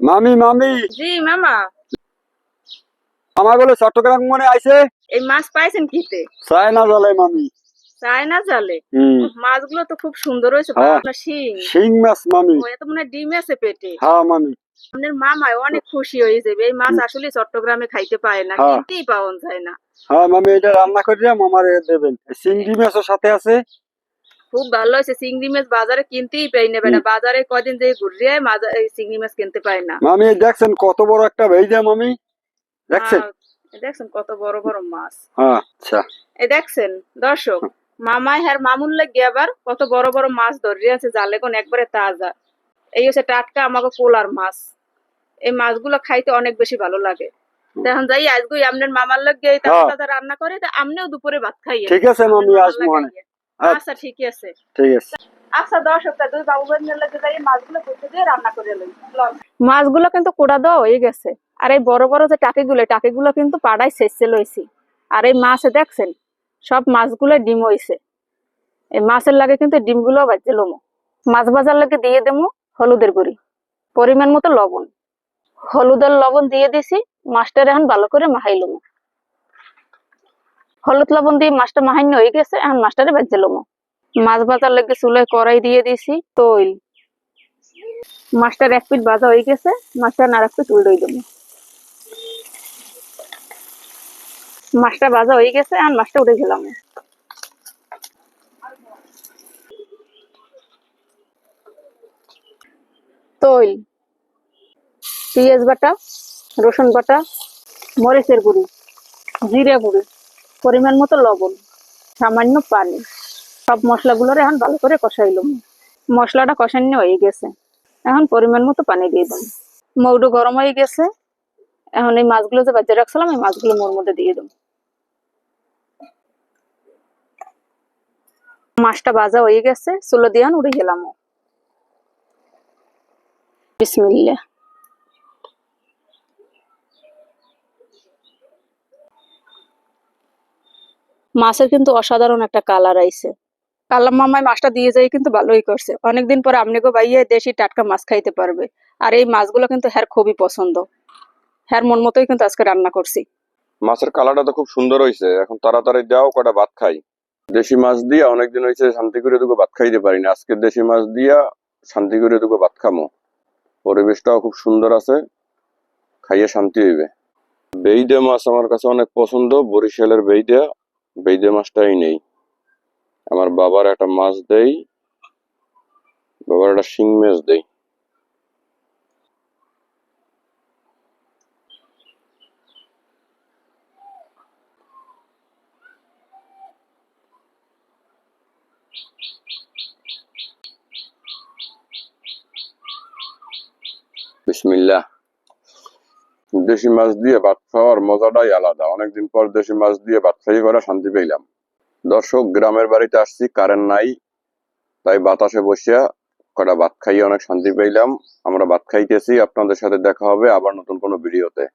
মামি মামি জি মামা, আমাগুলো চট্টগ্রাম মনে আইছে এই মাছ পাইছেন কিতে? চায়না জলে মামি। চায়না জালে? হুম। মাছগুলো তো খুব সুন্দর হয়েছে। হ্যাঁ। আপনার শিং শিং মাছ মামি। ও, এত মনে হয় ডিম আছে পেটে। হ্যাঁ মামি। আপনার মামায় অনেক খুশি হয়ে যাবে। এই মাছ আসলে চট্টগ্রামে খাইতে পায় না, হ্যাঁ। কিনতেই পাওয়া যায় না। হ্যাঁ মামি, এটা রান্না করে আমার দেবেন। চিংড়ি মাছও সাথে আছে। খুব ভালো হয়েছে। চিংড়ি মাছ বাজারে কিনতেই পাই না বেটা, বাজারে কদিন যে ঘুরিয়ে এই চিংড়ি মাছ কিনতে পাই না। মামি এই দেখছেন কত বড় একটা ভেজা মামি, দেখছেন? এই দেখছেন কত বড় বড় মাছ। হ্যাঁ আচ্ছা। এই দেখছেন দর্শক, মামাই হ্যার মামুন লাগে আবার কত বড় বড় মাছ ধরে আছে জালে, কোন একবারে তাজা। এই হচ্ছে টাটকা আমাকে পোলার মাছ। এই মাছগুলো খাইতে অনেক বেশি ভালো লাগে। এখন যাই আজকে আপনার মামার লাগে এই তাজা তাজা রান্না করে, তা আপনিও দুপুরে ভাত খাইয়ে। ঠিক আছে মামি, আসবো মানে। আচ্ছা ঠিক আছে। ঠিক আছে। আচ্ছা দর্শক, দুই বাবু বোনের লাগে যাই মাছগুলো করতে দিয়ে রান্না করে লই। মাছগুলো কিন্তু কোড়া দেওয়া হয়ে গেছে। আর এই বড় বড় যে টাকিগুলো কিন্তু পাড়ায় শেষে লইছি। আর এই মাছ দেখছেন সব মাছগুলো ডিম হইছে। এই মাছের লাগে কিন্তু ডিমগুলো বাজছে লমো। মাছ ভাজার লাগে দিয়ে দেবো হলুদের গুঁড়ি, পরিমাণ মতো লবণ। হলুদের লবণ দিয়ে দিছি, মাছটা এখন ভালো করে মাখাই লমো। হলুদ লবণ দিয়ে মাছটা মাহান্য হয়ে গেছে, এখন মাছটারে বাজছে লমো। মাছ ভাজার লাগে চুলায় কড়াই দিয়ে দিছি তৈল। মাছটার এক পিঠ ভাজা হয়ে গেছে, মাছটা আর এক পিঠ উল্টোই দেবো। মাছটা ভাজা হয়ে গেছে, এখন মাছটা উঠে গেলাম। তৈল, পেঁয়াজ বাটা, রসুন বাটা, মরিচের গুঁড়ি, জিরে গুঁড়ি, পরিমাণ মতো লবণ, সামান্য পানি। সব মশলাগুলোর এখন ভালো করে কষাইলাম। মশলাটা কষানো হয়ে গেছে, এখন পরিমাণ মতো পানি দিয়ে দেবো। মৌডু গরম হয়ে গেছে, এখন এই মাছগুলো যে বাজিয়ে রাখছিলাম এই মাছগুলো মোর মধ্যে দিয়ে দেবো। মাছটা ভাজা হয়ে গেছে, চুলো দিয়ে উড়ে গেলাম। বিসমিল্লাহ। মাছের কিন্তু অসাধারণ একটা কালার আইছে। কালাম মামাই মাছটা দিয়ে যাই কিন্তু ভালোই করছে। অনেকদিন পরে আপনাকে ভাইয়া দেশি টাটকা মাছ খাইতে পারবে। আর এই মাছগুলো কিন্তু হ্যার খুবই পছন্দ। হ্যার মন মতোই কিন্তু আজকে রান্না করছি। মাছের কালারটা তো খুব সুন্দর হয়েছে। এখন তাড়াতাড়ি যাও, কটা ভাত খাই। দেশি মাছ দিয়া অনেকদিন হয়েছে শান্তি করে দুটো ভাত খাইতে পারি না। আজকে দেশি মাছ দিয়া শান্তি করে দুটো ভাত খামো। পরিবেশটাও খুব সুন্দর আছে, খাইয়ে শান্তি হইবে। বেইদে মাছ আমার কাছে অনেক পছন্দ। বরিশালের বেইদে মাছটাই নেই। আমার বাবার একটা মাছ দেই, বাবার একটা শিং মাছ দেই। বিসমিল্লাহ। দেশি মাছ দিয়ে ভাত খাওয়ার মজাটাই আলাদা। অনেকদিন পর দেশি মাছ দিয়ে ভাত খাইয়ে করে শান্তি পেলাম। দর্শক, গ্রামের বাড়িতে আসছি, কারেন্ট নাই, তাই বাতাসে বসিয়া কটা ভাত খাইয়ে অনেক শান্তি পেলাম। আমরা ভাত খাইতেছি। আপনাদের সাথে দেখা হবে আবার নতুন কোনো ভিডিওতে।